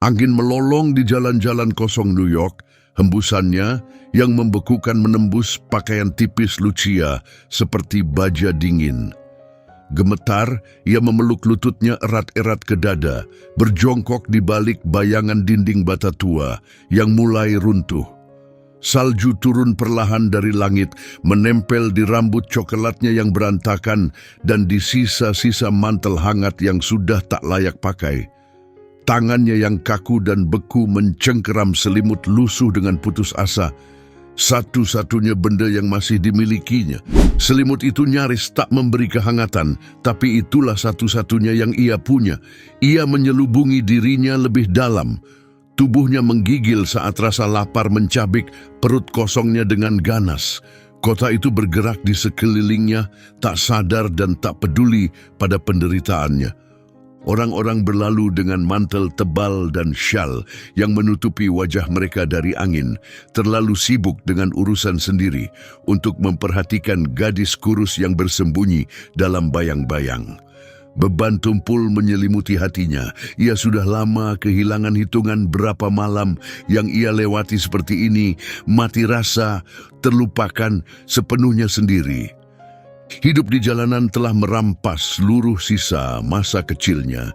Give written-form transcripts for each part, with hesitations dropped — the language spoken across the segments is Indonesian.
Angin melolong di jalan-jalan kosong New York, hembusannya yang membekukan menembus pakaian tipis Lucia seperti baja dingin. Gemetar, ia memeluk lututnya erat-erat ke dada, berjongkok di balik bayangan dinding bata tua yang mulai runtuh. Salju turun perlahan dari langit, menempel di rambut coklatnya yang berantakan dan di sisa-sisa mantel hangat yang sudah tak layak pakai. Tangannya yang kaku dan beku mencengkeram selimut lusuh dengan putus asa. Satu-satunya benda yang masih dimilikinya. Selimut itu nyaris tak memberi kehangatan, tapi itulah satu-satunya yang ia punya. Ia menyelubungi dirinya lebih dalam. Tubuhnya menggigil saat rasa lapar mencabik perut kosongnya dengan ganas. Kota itu bergerak di sekelilingnya, tak sadar dan tak peduli pada penderitaannya. Orang-orang berlalu dengan mantel tebal dan syal yang menutupi wajah mereka dari angin, terlalu sibuk dengan urusan sendiri untuk memperhatikan gadis kurus yang bersembunyi dalam bayang-bayang. Beban tumpul menyelimuti hatinya. Ia sudah lama kehilangan hitungan berapa malam yang ia lewati seperti ini, mati rasa, terlupakan sepenuhnya sendiri. Hidup di jalanan telah merampas seluruh sisa masa kecilnya.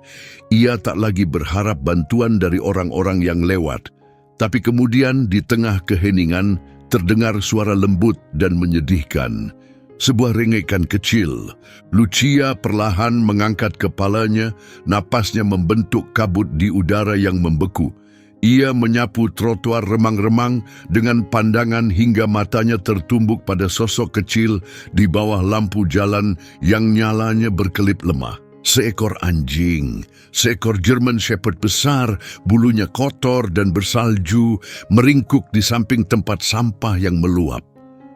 Ia tak lagi berharap bantuan dari orang-orang yang lewat. Tapi kemudian di tengah keheningan terdengar suara lembut dan menyedihkan. Sebuah rengekan kecil. Lucia perlahan mengangkat kepalanya, napasnya membentuk kabut di udara yang membeku. Ia menyapu trotoar remang-remang dengan pandangan hingga matanya tertumbuk pada sosok kecil di bawah lampu jalan yang nyalanya berkelip lemah. Seekor anjing, seekor German Shepherd besar, bulunya kotor dan bersalju, meringkuk di samping tempat sampah yang meluap.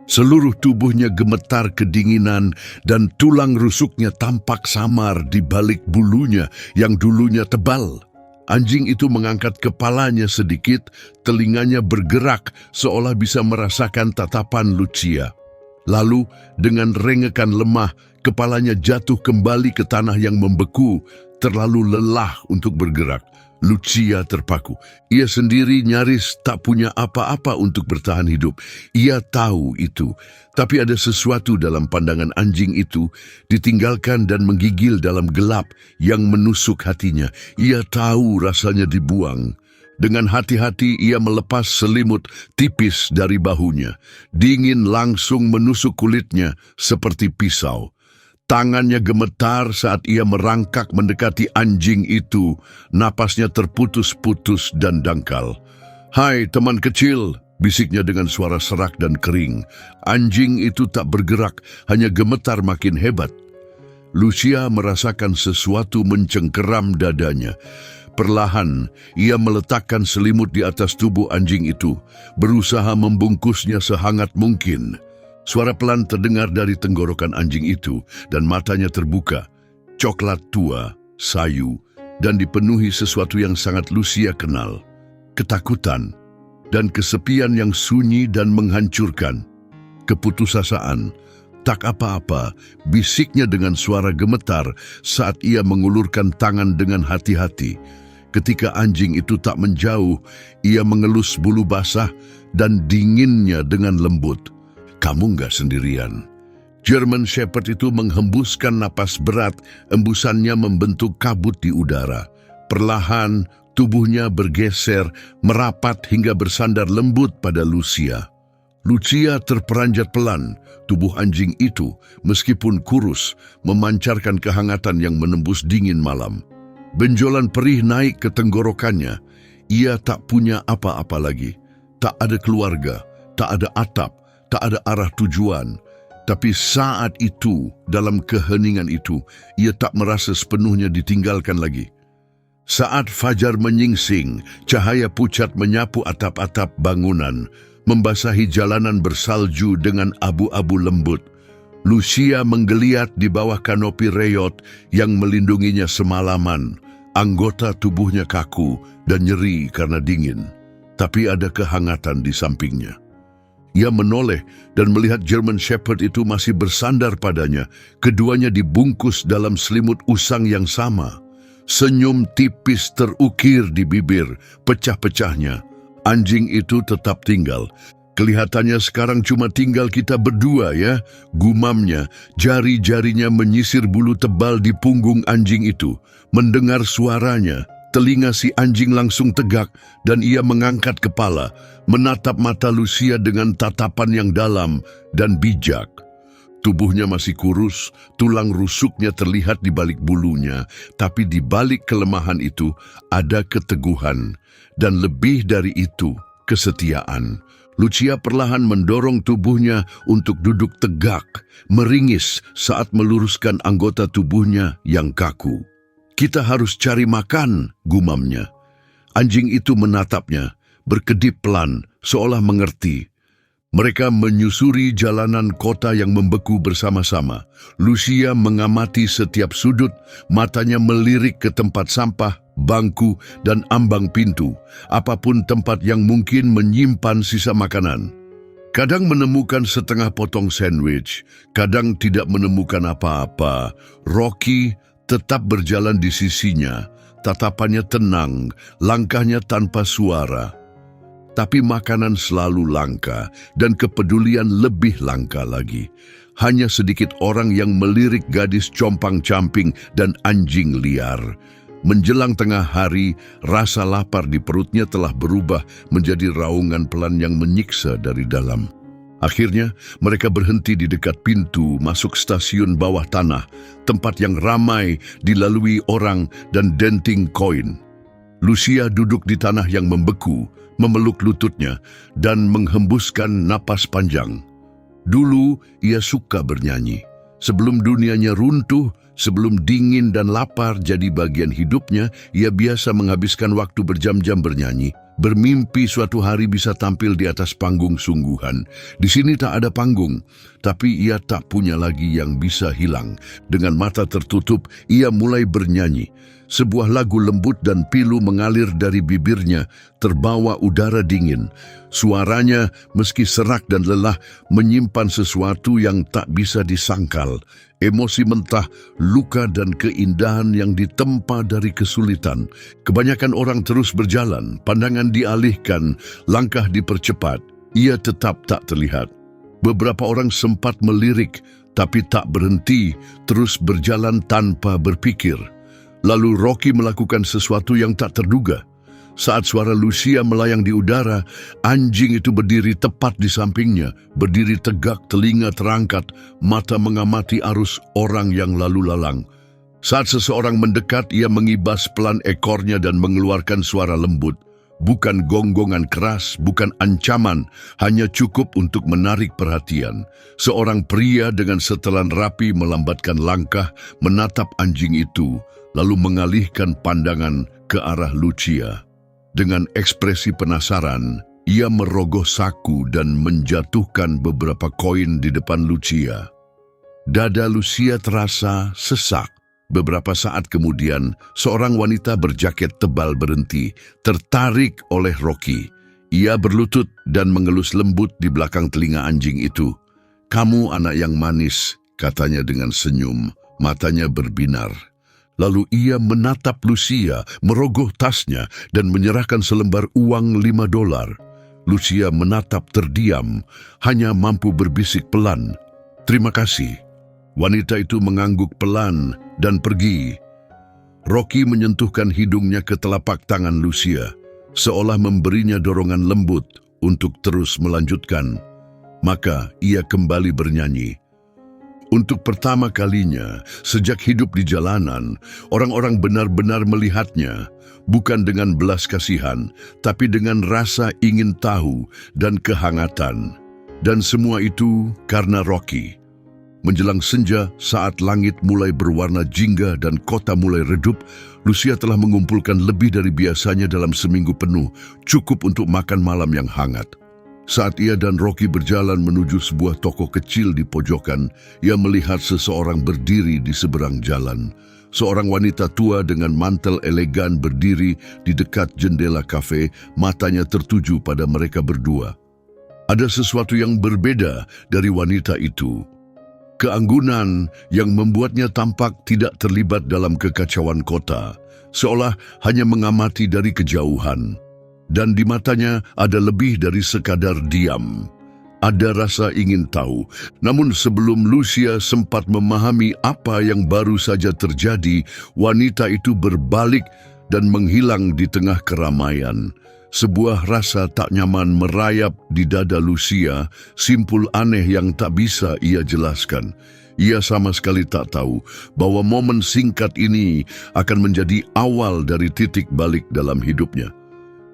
Seluruh tubuhnya gemetar kedinginan dan tulang rusuknya tampak samar di balik bulunya yang dulunya tebal. Anjing itu mengangkat kepalanya sedikit, telinganya bergerak seolah bisa merasakan tatapan Lucia. Lalu, dengan rengekan lemah, kepalanya jatuh kembali ke tanah yang membeku, terlalu lelah untuk bergerak. Lucia terpaku. Ia sendiri nyaris tak punya apa-apa untuk bertahan hidup. Ia tahu itu. Tapi ada sesuatu dalam pandangan anjing itu, ditinggalkan dan menggigil dalam gelap yang menusuk hatinya. Ia tahu rasanya dibuang. Dengan hati-hati ia melepas selimut tipis dari bahunya. Dingin langsung menusuk kulitnya seperti pisau. Tangannya gemetar saat ia merangkak mendekati anjing itu. Napasnya terputus-putus dan dangkal. "Hai teman kecil," bisiknya dengan suara serak dan kering. Anjing itu tak bergerak, hanya gemetar makin hebat. Lucia merasakan sesuatu mencengkeram dadanya. Perlahan, ia meletakkan selimut di atas tubuh anjing itu, berusaha membungkusnya sehangat mungkin. Suara pelan terdengar dari tenggorokan anjing itu dan matanya terbuka. Coklat tua, sayu, dan dipenuhi sesuatu yang sangat Lucia kenal. Ketakutan dan kesepian yang sunyi dan menghancurkan. Keputusasaan, tak apa-apa, bisiknya dengan suara gemetar saat ia mengulurkan tangan dengan hati-hati. Ketika anjing itu tak menjauh, ia mengelus bulu basah dan dinginnya dengan lembut. "Kamu nggak sendirian." German Shepherd itu menghembuskan napas berat, embusannya membentuk kabut di udara. Perlahan, tubuhnya bergeser, merapat hingga bersandar lembut pada Lucia. Lucia terperanjat pelan. Tubuh anjing itu, meskipun kurus, memancarkan kehangatan yang menembus dingin malam. Benjolan perih naik ke tenggorokannya. Ia tak punya apa-apa lagi. Tak ada keluarga, tak ada atap, tak ada arah tujuan. Tapi saat itu, dalam keheningan itu, ia tak merasa sepenuhnya ditinggalkan lagi. Saat fajar menyingsing, cahaya pucat menyapu atap-atap bangunan, membasahi jalanan bersalju dengan abu-abu lembut. Lucia menggeliat di bawah kanopi reyot yang melindunginya semalaman. Anggota tubuhnya kaku dan nyeri karena dingin. Tapi ada kehangatan di sampingnya. Ia menoleh dan melihat German Shepherd itu masih bersandar padanya. Keduanya dibungkus dalam selimut usang yang sama. Senyum tipis terukir di bibir, pecah-pecahnya. Anjing itu tetap tinggal. Kelihatannya sekarang cuma tinggal kita berdua ya, gumamnya. Jari-jarinya menyisir bulu tebal di punggung anjing itu. Mendengar suaranya, telinga si anjing langsung tegak dan ia mengangkat kepala, menatap mata Lucia dengan tatapan yang dalam dan bijak. Tubuhnya masih kurus, tulang rusuknya terlihat di balik bulunya, tapi di balik kelemahan itu ada keteguhan, dan lebih dari itu, kesetiaan. Lucia perlahan mendorong tubuhnya untuk duduk tegak, meringis saat meluruskan anggota tubuhnya yang kaku. "Kita harus cari makan," gumamnya. Anjing itu menatapnya, berkedip pelan, seolah mengerti. Mereka menyusuri jalanan kota yang membeku bersama-sama. Lucia mengamati setiap sudut, matanya melirik ke tempat sampah, bangku, dan ambang pintu, apapun tempat yang mungkin menyimpan sisa makanan. Kadang menemukan setengah potong sandwich, kadang tidak menemukan apa-apa. Rocky tetap berjalan di sisinya, tatapannya tenang, langkahnya tanpa suara. Tapi makanan selalu langka dan kepedulian lebih langka lagi. Hanya sedikit orang yang melirik gadis compang-camping dan anjing liar. Menjelang tengah hari, rasa lapar di perutnya telah berubah menjadi raungan pelan yang menyiksa dari dalam. Akhirnya, mereka berhenti di dekat pintu masuk stasiun bawah tanah, tempat yang ramai dilalui orang dan denting koin. Lucia duduk di tanah yang membeku, memeluk lututnya, dan menghembuskan napas panjang. Dulu ia suka bernyanyi. Sebelum dunianya runtuh, sebelum dingin dan lapar jadi bagian hidupnya, ia biasa menghabiskan waktu berjam-jam bernyanyi. Bermimpi suatu hari bisa tampil di atas panggung sungguhan. Di sini tak ada panggung, tapi ia tak punya lagi yang bisa hilang. Dengan mata tertutup, ia mulai bernyanyi. Sebuah lagu lembut dan pilu mengalir dari bibirnya, terbawa udara dingin. Suaranya, meski serak dan lelah, menyimpan sesuatu yang tak bisa disangkal. Emosi mentah, luka dan keindahan yang ditempa dari kesulitan. Kebanyakan orang terus berjalan, pandangan dialihkan, langkah dipercepat. Ia tetap tak terlihat. Beberapa orang sempat melirik, tapi tak berhenti, terus berjalan tanpa berpikir. Lalu Rocky melakukan sesuatu yang tak terduga. Saat suara Lucia melayang di udara, anjing itu berdiri tepat di sampingnya, berdiri tegak, telinga terangkat, mata mengamati arus orang yang lalu lalang. Saat seseorang mendekat, ia mengibas pelan ekornya dan mengeluarkan suara lembut. Bukan gonggongan keras, bukan ancaman, hanya cukup untuk menarik perhatian. Seorang pria dengan setelan rapi melambatkan langkah, menatap anjing itu, lalu mengalihkan pandangan ke arah Lucia. Dengan ekspresi penasaran, ia merogoh saku dan menjatuhkan beberapa koin di depan Lucia. Dada Lucia terasa sesak. Beberapa saat kemudian, seorang wanita berjaket tebal berhenti, tertarik oleh Rocky. Ia berlutut dan mengelus lembut di belakang telinga anjing itu. "Kamu anak yang manis," katanya dengan senyum, matanya berbinar. Lalu ia menatap Lucia, merogoh tasnya, dan menyerahkan selembar uang $5. Lucia menatap terdiam, hanya mampu berbisik pelan, "Terima kasih." Wanita itu mengangguk pelan dan pergi. Rocky menyentuhkan hidungnya ke telapak tangan Lucia, seolah memberinya dorongan lembut untuk terus melanjutkan. Maka ia kembali bernyanyi. Untuk pertama kalinya, sejak hidup di jalanan, orang-orang benar-benar melihatnya, bukan dengan belas kasihan, tapi dengan rasa ingin tahu dan kehangatan. Dan semua itu karena Rocky. Menjelang senja, saat langit mulai berwarna jingga dan kota mulai redup, Lucia telah mengumpulkan lebih dari biasanya dalam seminggu penuh, cukup untuk makan malam yang hangat. Saat ia dan Rocky berjalan menuju sebuah toko kecil di pojokan, ia melihat seseorang berdiri di seberang jalan. Seorang wanita tua dengan mantel elegan berdiri di dekat jendela kafe, matanya tertuju pada mereka berdua. Ada sesuatu yang berbeda dari wanita itu. Keanggunan yang membuatnya tampak tidak terlibat dalam kekacauan kota, seolah hanya mengamati dari kejauhan. Dan di matanya ada lebih dari sekadar diam. Ada rasa ingin tahu, namun sebelum Lucia sempat memahami apa yang baru saja terjadi, wanita itu berbalik dan menghilang di tengah keramaian. Sebuah rasa tak nyaman merayap di dada Lucia, simpul aneh yang tak bisa ia jelaskan. Ia sama sekali tak tahu bahwa momen singkat ini akan menjadi awal dari titik balik dalam hidupnya.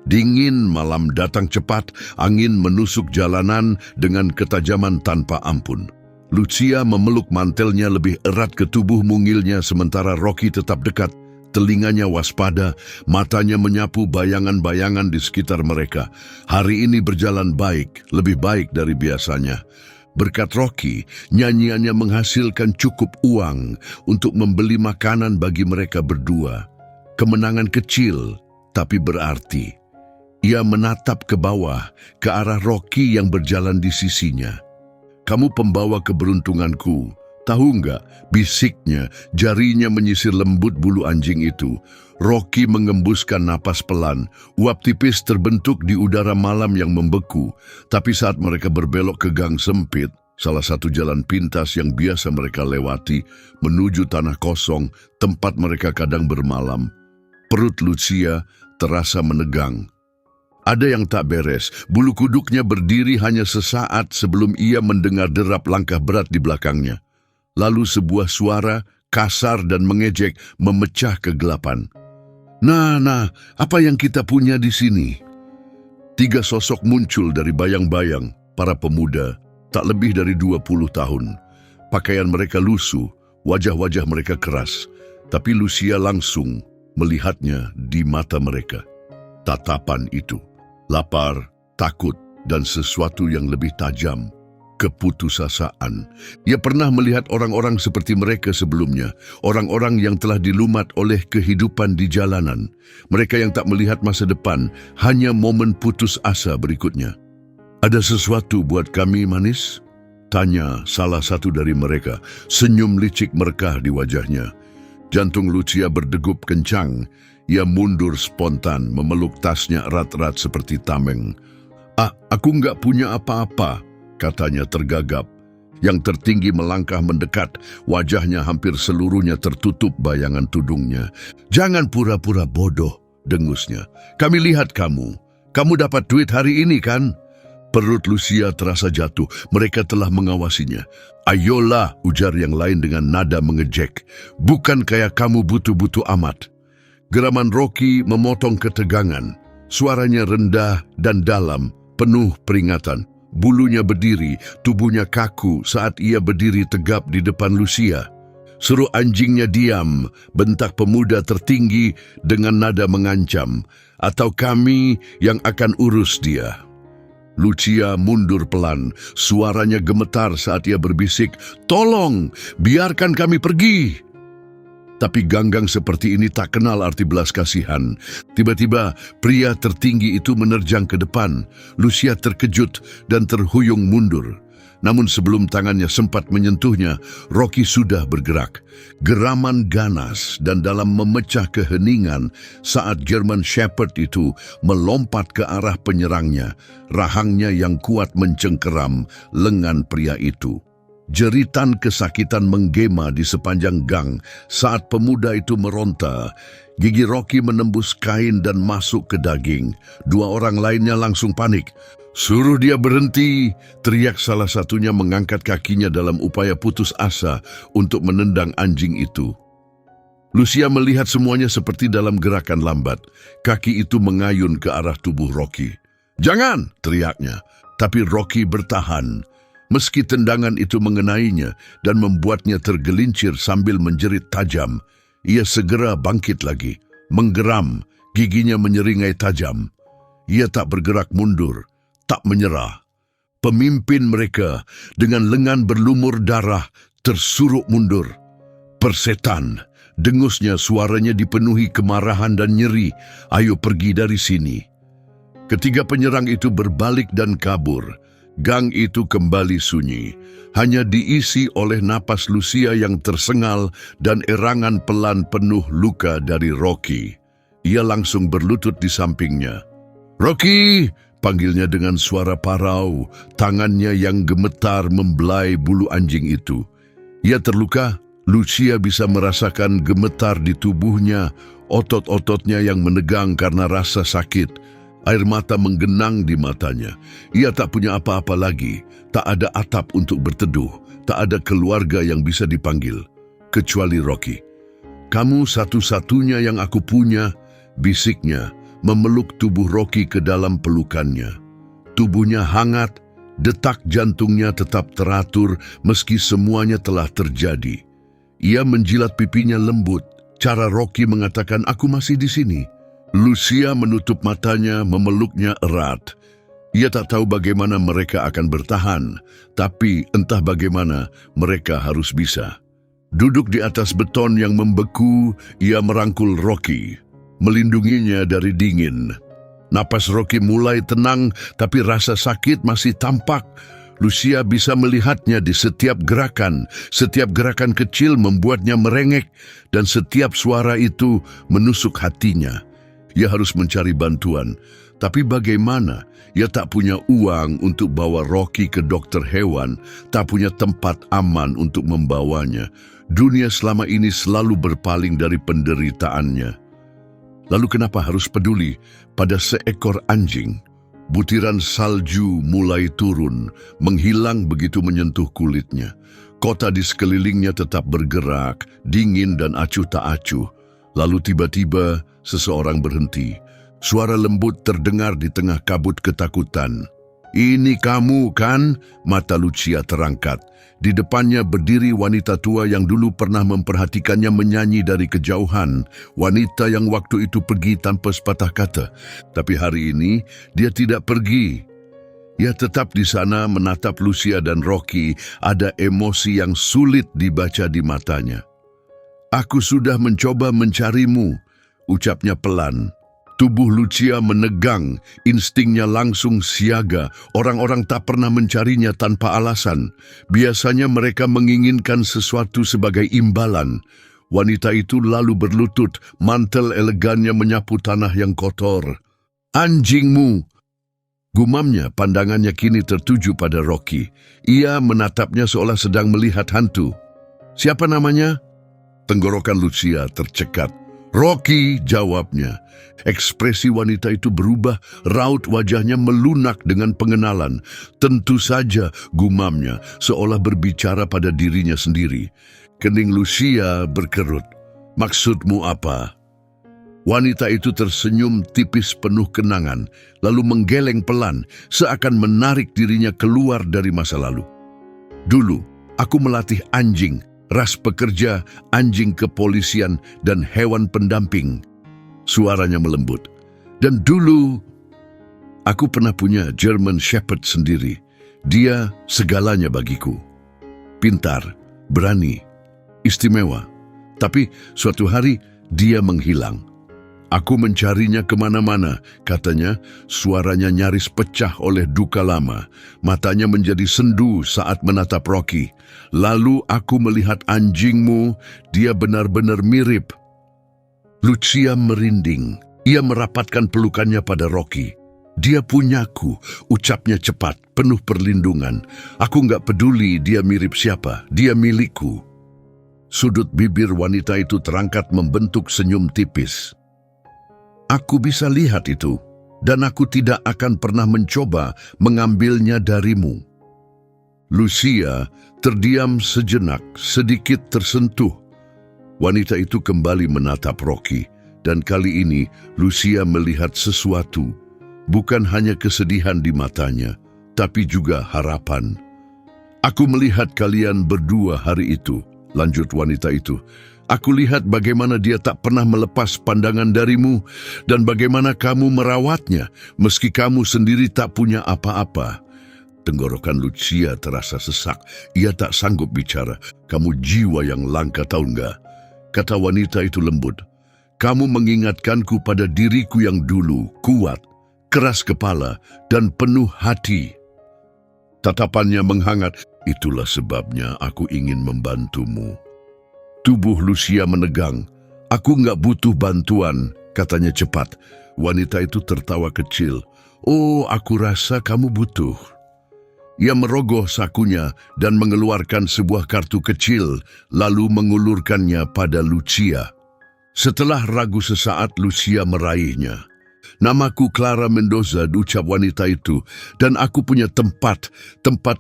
Dingin malam datang cepat, angin menusuk jalanan dengan ketajaman tanpa ampun. Lucia memeluk mantelnya lebih erat ke tubuh mungilnya sementara Rocky tetap dekat. Telinganya waspada, matanya menyapu bayangan-bayangan di sekitar mereka. Hari ini berjalan baik, lebih baik dari biasanya. Berkat Rocky, nyanyiannya menghasilkan cukup uang untuk membeli makanan bagi mereka berdua. Kemenangan kecil, tapi berarti. Ia menatap ke bawah, ke arah Rocky yang berjalan di sisinya. "Kamu pembawa keberuntunganku. Tahu nggak?" bisiknya, jarinya menyisir lembut bulu anjing itu. Rocky mengembuskan napas pelan. Uap tipis terbentuk di udara malam yang membeku. Tapi saat mereka berbelok ke gang sempit, salah satu jalan pintas yang biasa mereka lewati, menuju tanah kosong, tempat mereka kadang bermalam, perut Lucia terasa menegang. Ada yang tak beres. Bulu kuduknya berdiri hanya sesaat sebelum ia mendengar derap langkah berat di belakangnya. Lalu sebuah suara kasar dan mengejek memecah kegelapan. Nah, apa yang kita punya di sini?" 3 sosok muncul dari bayang-bayang, para pemuda, tak lebih dari 20 tahun. Pakaian mereka lusuh, wajah-wajah mereka keras. Tapi Lucia langsung melihatnya di mata mereka. Tatapan itu, lapar, takut, dan sesuatu yang lebih tajam. Keputusasaan. Ia pernah melihat orang-orang seperti mereka sebelumnya, orang-orang yang telah dilumat oleh kehidupan di jalanan. Mereka yang tak melihat masa depan, hanya momen putus asa berikutnya. "Ada sesuatu buat kami, manis?" tanya salah satu dari mereka, senyum licik merekah di wajahnya. Jantung Lucia berdegup kencang. Ia mundur spontan, memeluk tasnya erat-erat seperti tameng. Aku nggak punya apa-apa," katanya tergagap. Yang tertinggi melangkah mendekat, wajahnya hampir seluruhnya tertutup bayangan tudungnya. "Jangan pura-pura bodoh," dengusnya. "Kami lihat kamu. Kamu dapat duit hari ini kan?" Perut Lucia terasa jatuh. Mereka telah mengawasinya. "Ayolah," ujar yang lain dengan nada mengejek. "Bukan kayak kamu butuh-butuh amat." Geraman Rocky memotong ketegangan. Suaranya rendah dan dalam, penuh peringatan. Bulunya berdiri, tubuhnya kaku saat ia berdiri tegap di depan Lucia. "Suruh anjingnya diam," bentak pemuda tertinggi dengan nada mengancam. "Atau kami yang akan urus dia." Lucia mundur pelan, suaranya gemetar saat ia berbisik, "Tolong, biarkan kami pergi." Tapi ganggang seperti ini tak kenal arti belas kasihan. Tiba-tiba, pria tertinggi itu menerjang ke depan. Lucia terkejut dan terhuyung mundur. Namun sebelum tangannya sempat menyentuhnya, Rocky sudah bergerak. Geraman ganas dan dalam memecah keheningan saat German Shepherd itu melompat ke arah penyerangnya. Rahangnya yang kuat mencengkeram lengan pria itu. Jeritan kesakitan menggema di sepanjang gang saat pemuda itu meronta. Gigi Rocky menembus kain dan masuk ke daging. 2 orang lainnya langsung panik. "Suruh dia berhenti," teriak salah satunya mengangkat kakinya dalam upaya putus asa untuk menendang anjing itu. Lucia melihat semuanya seperti dalam gerakan lambat. Kaki itu mengayun ke arah tubuh Rocky. "Jangan!" teriaknya. Tapi Rocky bertahan. Meski tendangan itu mengenainya dan membuatnya tergelincir sambil menjerit tajam, ia segera bangkit lagi, menggeram, giginya menyeringai tajam. Ia tak bergerak mundur, tak menyerah. Pemimpin mereka dengan lengan berlumur darah tersuruk mundur. "Persetan!" dengusnya, suaranya dipenuhi kemarahan dan nyeri. "Ayo pergi dari sini." Ketiga penyerang itu berbalik dan kabur. Gang itu kembali sunyi, hanya diisi oleh napas Lucia yang tersengal dan erangan pelan penuh luka dari Rocky. Ia langsung berlutut di sampingnya. "Rocky!" panggilnya dengan suara parau, tangannya yang gemetar membelai bulu anjing itu. Ia terluka. Lucia bisa merasakan gemetar di tubuhnya, otot-ototnya yang menegang karena rasa sakit. Air mata menggenang di matanya. Ia tak punya apa-apa lagi, tak ada atap untuk berteduh, tak ada keluarga yang bisa dipanggil, kecuali Rocky. "Kamu satu-satunya yang aku punya," bisiknya, memeluk tubuh Rocky ke dalam pelukannya. Tubuhnya hangat, detak jantungnya tetap teratur meski semuanya telah terjadi. Ia menjilat pipinya lembut, cara Rocky mengatakan, "Aku masih di sini." Lucia menutup matanya, memeluknya erat. Ia tak tahu bagaimana mereka akan bertahan, tapi entah bagaimana mereka harus bisa. Duduk di atas beton yang membeku, ia merangkul Rocky, melindunginya dari dingin. Napas Rocky mulai tenang, tapi rasa sakit masih tampak. Lucia bisa melihatnya di setiap gerakan kecil membuatnya merengek, dan setiap suara itu menusuk hatinya. Ia harus mencari bantuan, tapi bagaimana? Ia tak punya uang untuk bawa Rocky ke dokter hewan, tak punya tempat aman untuk membawanya. Dunia selama ini selalu berpaling dari penderitaannya. Lalu kenapa harus peduli pada seekor anjing? Butiran salju mulai turun, menghilang begitu menyentuh kulitnya. Kota di sekelilingnya tetap bergerak, dingin dan acuh tak acuh. Lalu tiba-tiba seseorang berhenti. Suara lembut terdengar di tengah kabut ketakutan. "Ini kamu kan?" Mata Lucia terangkat. Di depannya berdiri wanita tua yang dulu pernah memperhatikannya menyanyi dari kejauhan. Wanita yang waktu itu pergi tanpa sepatah kata. Tapi hari ini dia tidak pergi. Ia tetap di sana menatap Lucia dan Rocky. Ada emosi yang sulit dibaca di matanya. "Aku sudah mencoba mencarimu," ucapnya pelan. Tubuh Lucia menegang, instingnya langsung siaga. Orang-orang tak pernah mencarinya tanpa alasan. Biasanya mereka menginginkan sesuatu sebagai imbalan. Wanita itu lalu berlutut, mantel elegannya menyapu tanah yang kotor. "Anjingmu!" Gumamnya, pandangannya kini tertuju pada Rocky. Ia menatapnya seolah sedang melihat hantu. "Siapa namanya?" Tenggorokan Lucia tercekat. "Rocky," jawabnya. Ekspresi wanita itu berubah, raut wajahnya melunak dengan pengenalan. "Tentu saja," gumamnya, seolah berbicara pada dirinya sendiri. Kening Lucia berkerut. "Maksudmu apa?" Wanita itu tersenyum tipis penuh kenangan, lalu menggeleng pelan, seakan menarik dirinya keluar dari masa lalu. "Dulu, aku melatih anjing, ras pekerja, anjing kepolisian, dan hewan pendamping." Suaranya melembut. "Dan dulu, aku pernah punya German Shepherd sendiri. Dia segalanya bagiku. Pintar, berani, istimewa. Tapi suatu hari dia menghilang. Aku mencarinya kemana-mana," katanya. Suaranya nyaris pecah oleh duka lama. Matanya menjadi sendu saat menatap Rocky. "Lalu aku melihat anjingmu, dia benar-benar mirip." Lucia merinding. Ia merapatkan pelukannya pada Rocky. "Dia punyaku," ucapnya cepat, penuh perlindungan. "Aku nggak peduli dia mirip siapa, dia milikku." Sudut bibir wanita itu terangkat membentuk senyum tipis. "Aku bisa lihat itu, dan aku tidak akan pernah mencoba mengambilnya darimu." Lucia terdiam sejenak, sedikit tersentuh. Wanita itu kembali menatap Rocky, dan kali ini Lucia melihat sesuatu. Bukan hanya kesedihan di matanya, tapi juga harapan. "Aku melihat kalian berdua hari itu," lanjut wanita itu. "Aku lihat bagaimana dia tak pernah melepas pandangan darimu, dan bagaimana kamu merawatnya, meski kamu sendiri tak punya apa-apa." Tenggorokan Lucia terasa sesak. Ia tak sanggup bicara. "Kamu jiwa yang langka, tahu nggak?" kata wanita itu lembut. "Kamu mengingatkanku pada diriku yang dulu, kuat, keras kepala, dan penuh hati." Tatapannya menghangat. Itulah sebabnya aku ingin membantumu. Tubuh Lucia menegang. Aku nggak butuh bantuan, katanya cepat. Wanita itu tertawa kecil. Oh, aku rasa kamu butuh. Ia merogoh sakunya dan mengeluarkan sebuah kartu kecil, lalu mengulurkannya pada Lucia. Setelah ragu sesaat, Lucia meraihnya. Namaku Clara Mendoza, ucap wanita itu, dan aku punya tempat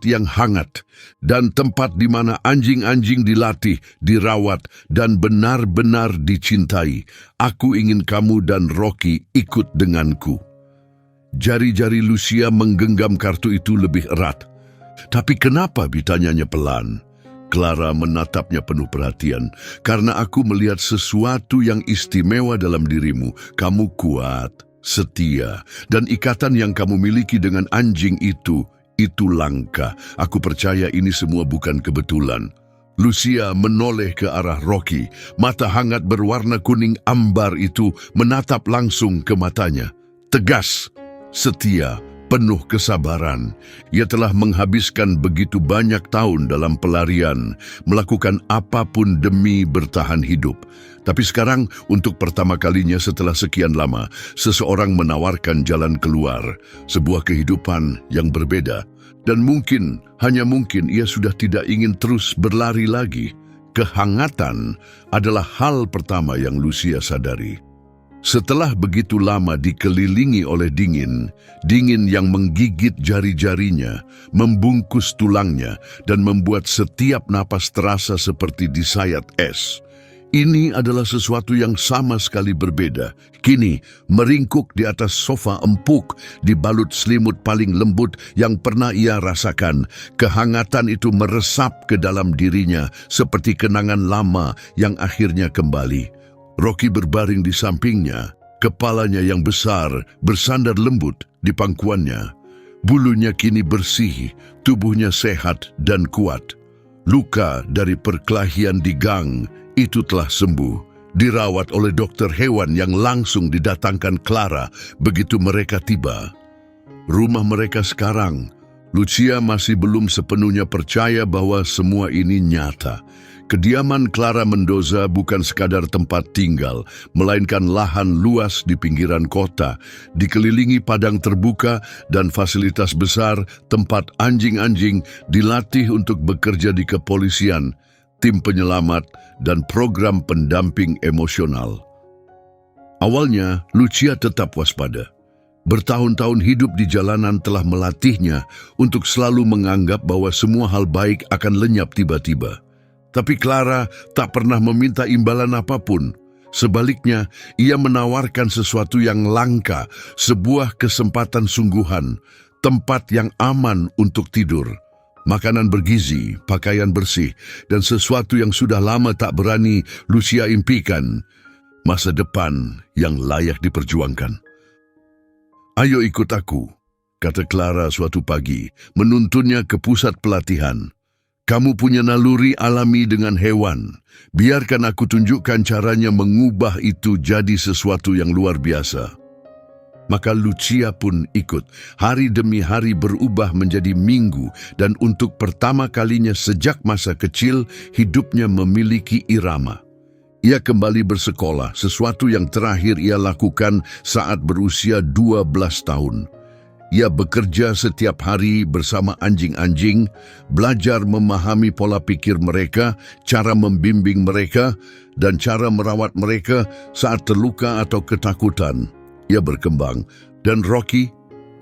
yang hangat, dan tempat di mana anjing-anjing dilatih, dirawat, dan benar-benar dicintai. Aku ingin kamu dan Rocky ikut denganku. Jari-jari Lucia menggenggam kartu itu lebih erat. Tapi kenapa, ditanyanya pelan. Clara menatapnya penuh perhatian. Karena aku melihat sesuatu yang istimewa dalam dirimu. Kamu kuat, setia, dan ikatan yang kamu miliki dengan anjing itu langka. Aku percaya ini semua bukan kebetulan. Lucia menoleh ke arah Rocky. Mata hangat berwarna kuning ambar itu menatap langsung ke matanya. Tegas, setia, penuh kesabaran. Ia telah menghabiskan begitu banyak tahun dalam pelarian, melakukan apapun demi bertahan hidup. Tapi sekarang, untuk pertama kalinya setelah sekian lama, seseorang menawarkan jalan keluar, sebuah kehidupan yang berbeda. Dan mungkin, hanya mungkin, ia sudah tidak ingin terus berlari lagi. Kehangatan adalah hal pertama yang Lucia sadari. Setelah begitu lama dikelilingi oleh dingin yang menggigit jari-jarinya, membungkus tulangnya, dan membuat setiap napas terasa seperti disayat es. Ini adalah sesuatu yang sama sekali berbeda. Kini, meringkuk di atas sofa empuk, dibalut selimut paling lembut yang pernah ia rasakan. Kehangatan itu meresap ke dalam dirinya, seperti kenangan lama yang akhirnya kembali. Rocky berbaring di sampingnya, kepalanya yang besar bersandar lembut di pangkuannya. Bulunya kini bersih, tubuhnya sehat dan kuat. Luka dari perkelahian di gang itu telah sembuh, dirawat oleh dokter hewan yang langsung didatangkan Clara begitu mereka tiba. Rumah mereka sekarang, Lucia masih belum sepenuhnya percaya bahwa semua ini nyata. Kediaman Clara Mendoza bukan sekadar tempat tinggal, melainkan lahan luas di pinggiran kota, dikelilingi padang terbuka dan fasilitas besar tempat anjing-anjing dilatih untuk bekerja di kepolisian, tim penyelamat, dan program pendamping emosional. Awalnya, Lucia tetap waspada. Bertahun-tahun hidup di jalanan telah melatihnya untuk selalu menganggap bahwa semua hal baik akan lenyap tiba-tiba. Tapi Clara tak pernah meminta imbalan apapun. Sebaliknya, ia menawarkan sesuatu yang langka, sebuah kesempatan sungguhan, tempat yang aman untuk tidur, makanan bergizi, pakaian bersih, dan sesuatu yang sudah lama tak berani Lucia impikan, masa depan yang layak diperjuangkan. Ayo ikut aku, kata Clara suatu pagi, menuntunnya ke pusat pelatihan. Kamu punya naluri alami dengan hewan. Biarkan aku tunjukkan caranya mengubah itu jadi sesuatu yang luar biasa. Maka Lucia pun ikut. Hari demi hari berubah menjadi minggu, dan untuk pertama kalinya sejak masa kecil, hidupnya memiliki irama. Ia kembali bersekolah, sesuatu yang terakhir ia lakukan saat berusia 12 tahun. Ia bekerja setiap hari bersama anjing-anjing, belajar memahami pola pikir mereka, cara membimbing mereka, dan cara merawat mereka saat terluka atau ketakutan. Ia berkembang, dan Rocky,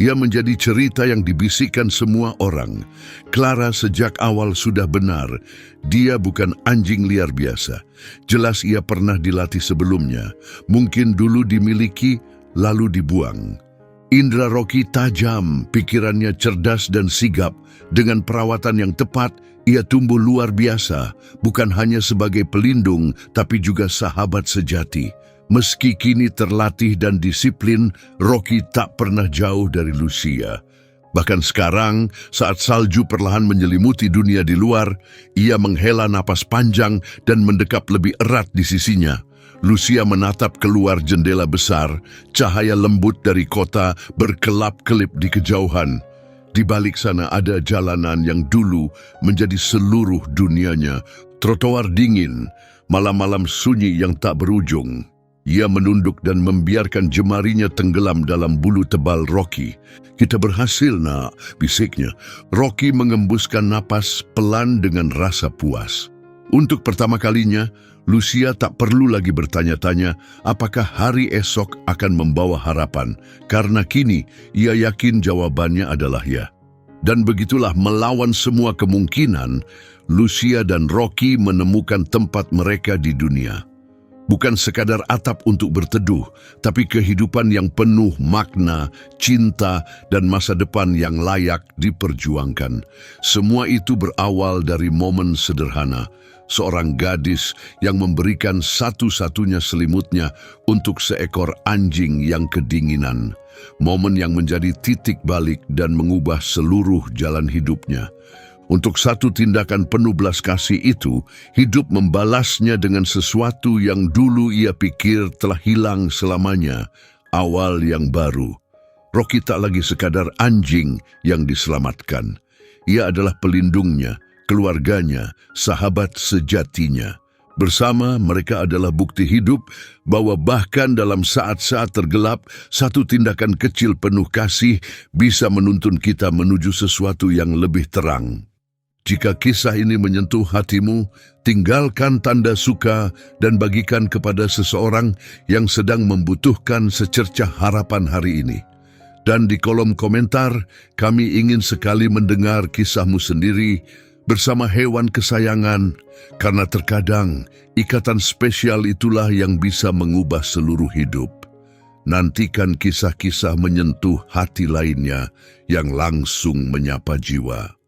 ia menjadi cerita yang dibisikkan semua orang. Clara sejak awal sudah benar, dia bukan anjing liar biasa. Jelas ia pernah dilatih sebelumnya, mungkin dulu dimiliki, lalu dibuang. Indra Rocky tajam, pikirannya cerdas dan sigap. Dengan perawatan yang tepat, ia tumbuh luar biasa, bukan hanya sebagai pelindung, tapi juga sahabat sejati. Meski kini terlatih dan disiplin, Rocky tak pernah jauh dari Lucia. Bahkan sekarang, saat salju perlahan menyelimuti dunia di luar, ia menghela napas panjang dan mendekap lebih erat di sisinya. Lucia menatap keluar jendela besar, cahaya lembut dari kota berkelap-kelip di kejauhan. Di balik sana ada jalanan yang dulu menjadi seluruh dunianya, trotoar dingin, malam-malam sunyi yang tak berujung. Ia menunduk dan membiarkan jemarinya tenggelam dalam bulu tebal Rocky. "Kita berhasil, nak," bisiknya. Rocky mengembuskan napas pelan dengan rasa puas. Untuk pertama kalinya, Lucia tak perlu lagi bertanya-tanya apakah hari esok akan membawa harapan, karena kini ia yakin jawabannya adalah ya. Dan begitulah melawan semua kemungkinan, Lucia dan Rocky menemukan tempat mereka di dunia. Bukan sekadar atap untuk berteduh, tapi kehidupan yang penuh makna, cinta, dan masa depan yang layak diperjuangkan. Semua itu berawal dari momen sederhana, seorang gadis yang memberikan satu-satunya selimutnya untuk seekor anjing yang kedinginan. Momen yang menjadi titik balik dan mengubah seluruh jalan hidupnya. Untuk satu tindakan penuh belas kasih itu, hidup membalasnya dengan sesuatu yang dulu ia pikir telah hilang selamanya, awal yang baru. Rocky tak lagi sekadar anjing yang diselamatkan. Ia adalah pelindungnya, keluarganya, sahabat sejatinya. Bersama mereka adalah bukti hidup bahwa bahkan dalam saat-saat tergelap, satu tindakan kecil penuh kasih bisa menuntun kita menuju sesuatu yang lebih terang. Jika kisah ini menyentuh hatimu, tinggalkan tanda suka dan bagikan kepada seseorang yang sedang membutuhkan secercah harapan hari ini. Dan di kolom komentar, kami ingin sekali mendengar kisahmu sendiri bersama hewan kesayangan, karena terkadang ikatan spesial itulah yang bisa mengubah seluruh hidup. Nantikan kisah-kisah menyentuh hati lainnya yang langsung menyapa jiwa.